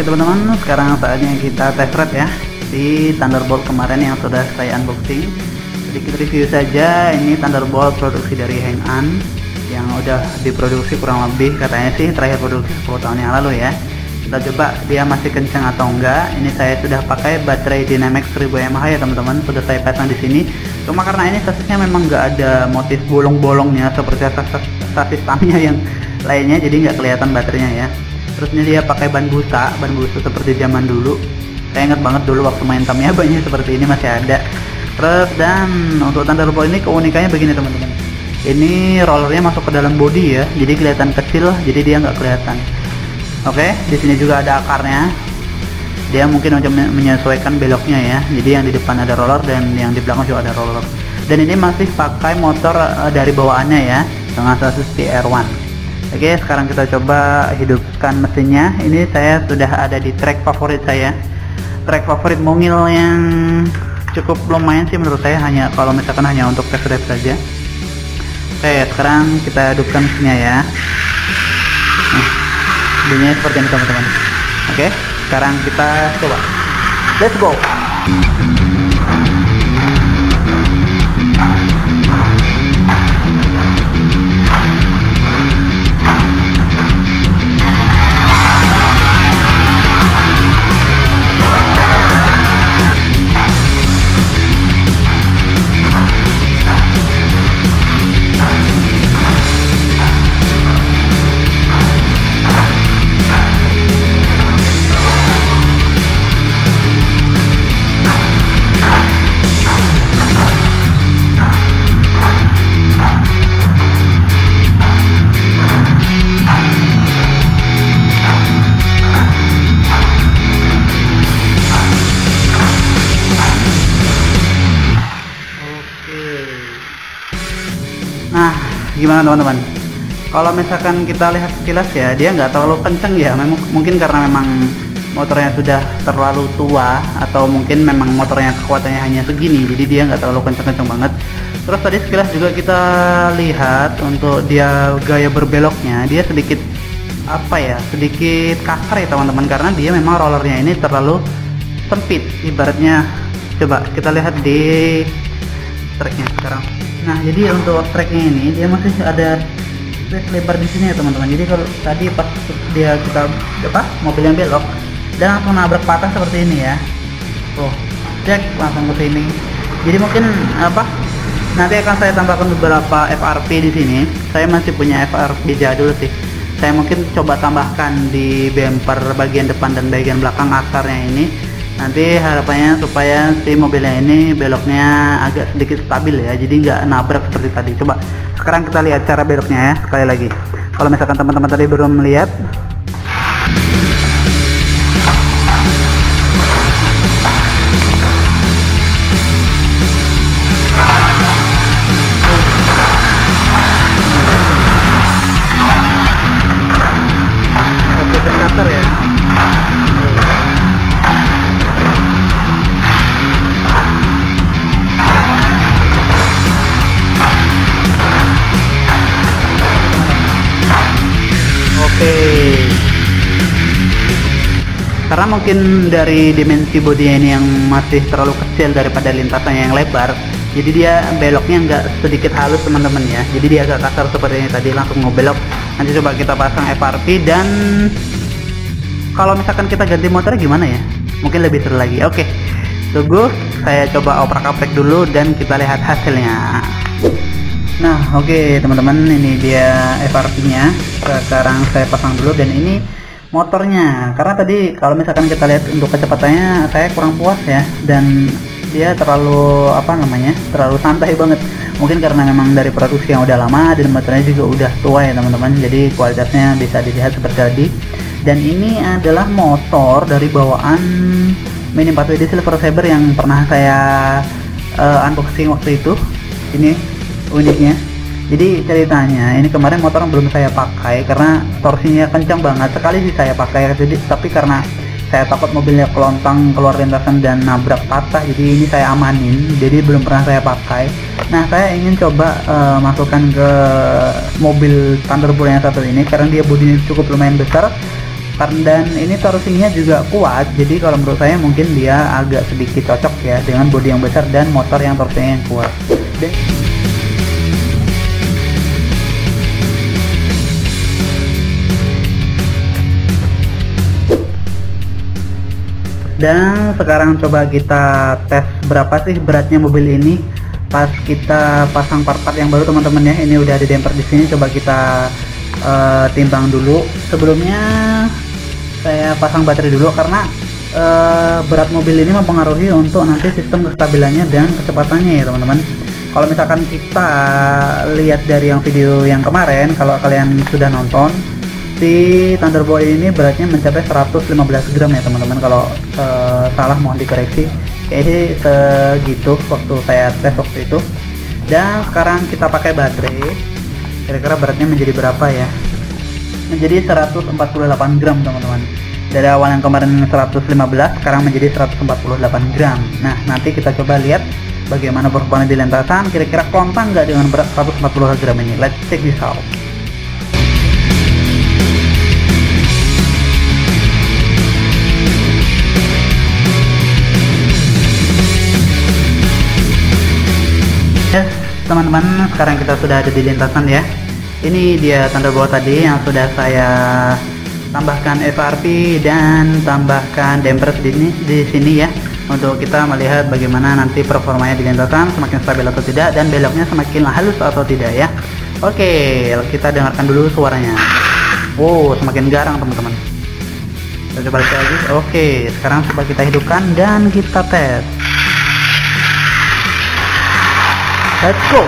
Oke teman-teman, sekarang saatnya kita test ride ya di Thunderbolt kemarin yang sudah saya unboxing. Sedikit review saja, ini Thunderbolt produksi dari Heng'an yang udah diproduksi kurang lebih katanya sih terakhir produksi 10 tahun yang lalu ya. Kita coba dia masih kencang atau enggak. Ini saya sudah pakai baterai Dynamax 1000 mAh ya teman-teman, sudah saya pasang di sini. Cuma karena ini sasisnya memang nggak ada motif bolong-bolongnya seperti sasis Tamiya yang lainnya, jadi nggak kelihatan baterainya ya. Terus ini dia pakai ban busa seperti zaman dulu. Saya ingat banget dulu waktu main Tamiya bannya seperti ini masih ada. Terus dan untuk Thunderbolt ini keunikannya begini teman-teman. Ini rollernya masuk ke dalam bodi ya, jadi kelihatan kecil, jadi dia nggak kelihatan. Oke, di sini juga ada akarnya. Dia mungkin untuk menyesuaikan beloknya ya. Jadi yang di depan ada roller dan yang di belakang juga ada roller. Dan ini masih pakai motor dari bawaannya ya, dengan sasis TR1. Oke, sekarang kita coba hidupkan mesinnya. Ini saya sudah ada di track favorit saya. Track favorit mungil yang cukup lumayan sih menurut saya, hanya kalau misalkan hanya untuk test drive saja. Oke, sekarang kita hidupkan mesinnya ya. Nah, bunyinya seperti ini teman-teman. Oke, sekarang kita coba. Let's go. Nah, gimana teman-teman? Kalau misalkan kita lihat sekilas ya, dia nggak terlalu kenceng ya. Mungkin karena memang motornya sudah terlalu tua, atau mungkin memang motornya kekuatannya hanya segini, jadi dia nggak terlalu kenceng-kenceng banget. Terus tadi sekilas juga kita lihat untuk dia gaya berbeloknya, dia sedikit apa ya, sedikit kasar ya teman-teman, karena dia memang rollernya ini terlalu sempit. Ibaratnya, coba kita lihat di tracknya sekarang. Nah, jadi untuk tracknya ini dia masih ada space lebar di sini ya teman-teman. Jadi kalau tadi pas kita mobil yang belok dan langsung nabrak patah seperti ini ya. Tuh, cek langsung ke sini. Jadi mungkin nanti akan saya tambahkan beberapa FRP di sini. Saya masih punya FRP jadul sih. Saya mungkin coba tambahkan di bumper bagian depan dan bagian belakang akarnya ini. Nanti harapannya supaya si mobilnya ini beloknya agak sedikit stabil ya, jadi nggak nabrak seperti tadi. Coba sekarang kita lihat cara beloknya ya, sekali lagi. Kalau misalkan teman-teman tadi belum melihat, kasar ya. Karena mungkin dari dimensi bodinya ini yang masih terlalu kecil daripada lintasannya yang lebar, jadi dia beloknya nggak sedikit halus teman-teman ya. Jadi dia agak kasar seperti ini tadi, langsung mau belok. Nanti coba kita pasang FRP, dan kalau misalkan kita ganti motor gimana ya, mungkin lebih seru lagi. Oke, tunggu saya coba oprak-aprik dulu dan kita lihat hasilnya. Nah, oke teman-teman, ini dia FRP-nya. Sekarang saya pasang dulu, dan ini motornya. Karena tadi kalau misalkan kita lihat untuk kecepatannya saya kurang puas ya, dan dia terlalu terlalu santai banget. Mungkin karena memang dari produksi yang udah lama dan motornya juga udah tua ya teman-teman, jadi kualitasnya bisa dilihat seperti tadi. Dan ini adalah motor dari bawaan Mini 4WD Silver Saber yang pernah saya unboxing waktu itu. Ini uniknya. Jadi ceritanya ini kemarin motor belum saya pakai karena torsinya kencang banget. Sekali sih saya pakai, tapi karena saya takut mobilnya kelontang keluar lintasan dan nabrak patah, jadi ini saya amanin, jadi belum pernah saya pakai. Nah, saya ingin coba masukkan ke mobil Thunderbolt yang satu ini karena dia bodinya cukup lumayan besar. Dan ini torsinya juga kuat, jadi kalau menurut saya mungkin dia agak sedikit cocok ya dengan bodi yang besar dan motor yang torsinya yang kuat. Dan sekarang coba kita tes berapa sih beratnya mobil ini pas kita pasang part-part yang baru teman-teman ya. Ini udah ada damper di sini, coba kita timbang dulu. Sebelumnya saya pasang baterai dulu karena berat mobil ini mempengaruhi untuk nanti sistem kestabilannya dan kecepatannya ya teman-teman. Kalau misalkan kita lihat dari yang video yang kemarin, kalau kalian sudah nonton, si Thunderbolt ini beratnya mencapai 115 gram ya teman-teman. Kalau salah mohon dikoreksi, kayaknya segitu waktu saya tes waktu itu. Dan sekarang kita pakai baterai, kira-kira beratnya menjadi berapa ya? Menjadi 148 gram teman-teman. Dari awal yang kemarin 115, sekarang menjadi 148 gram. Nah, nanti kita coba lihat bagaimana performa di lintasan, kira-kira kontan nggak dengan berat 140 gram ini. Let's check this out. Yes, teman-teman, sekarang kita sudah ada di lintasan ya. Ini dia Thunderbolt tadi yang sudah saya tambahkan FRP dan tambahkan damper di sini ya, untuk kita melihat bagaimana nanti performanya di lintasan, semakin stabil atau tidak dan beloknya semakin halus atau tidak ya. Oke, kita dengarkan dulu suaranya. Wow, semakin garang teman-teman. Kita coba lagi. Oke, sekarang coba kita hidupkan dan kita tes. Let's go.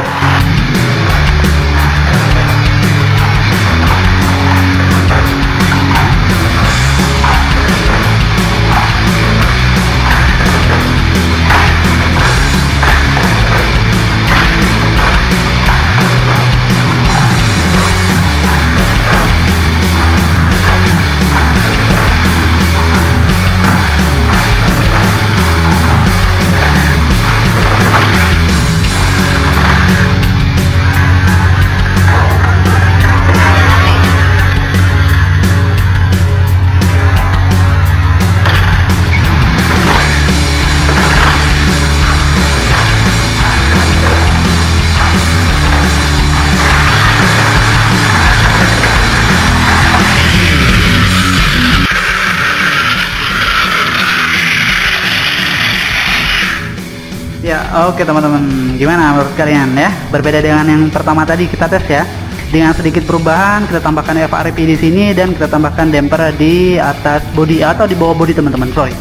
Ya, oke teman-teman, gimana menurut kalian ya? Berbeda dengan yang pertama tadi kita tes ya. Dengan sedikit perubahan, kita tambahkan FRP di sini dan kita tambahkan damper di atas bodi atau di bawah bodi teman-teman. Sorry.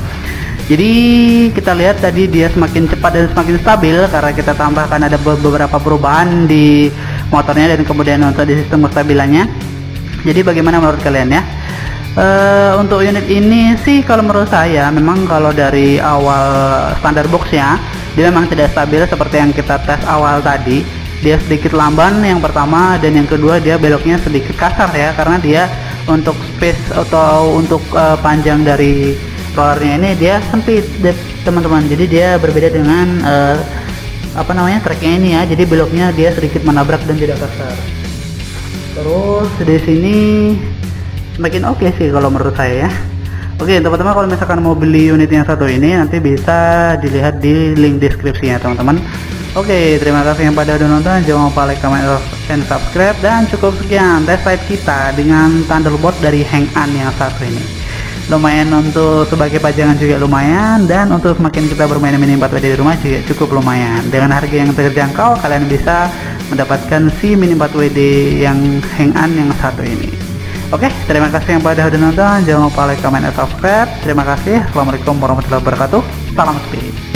Jadi kita lihat tadi dia semakin cepat dan semakin stabil karena kita tambahkan ada beberapa perubahan di motornya dan kemudian untuk di sistem kestabilannya. Jadi bagaimana menurut kalian ya? Untuk unit ini sih kalau menurut saya memang kalau dari awal standar boxnya dia memang tidak stabil seperti yang kita tes awal tadi. Dia sedikit lamban yang pertama, dan yang kedua dia beloknya sedikit kasar ya, karena dia untuk space atau untuk panjang dari rollernya ini dia sempit teman-teman. Jadi dia berbeda dengan tracknya ini ya, jadi beloknya dia sedikit menabrak dan tidak kasar. Terus di sini makin oke sih kalau menurut saya ya. Oke teman-teman, kalau misalkan mau beli unit yang satu ini nanti bisa dilihat di link deskripsinya teman-teman. Oke, terima kasih yang pada udah nonton. Jangan lupa like, comment, and subscribe. Dan cukup sekian test ride kita dengan Thunderbolt dari Heng An yang satu ini. Lumayan untuk sebagai pajangan juga lumayan, dan untuk semakin kita bermain mini 4WD di rumah juga cukup lumayan. Dengan harga yang terjangkau kalian bisa mendapatkan si mini 4WD yang Heng An yang satu ini. Oke, terima kasih yang pada udah nonton. Jangan lupa like, comment, dan subscribe. Terima kasih. Assalamualaikum warahmatullahi wabarakatuh. Salam speed.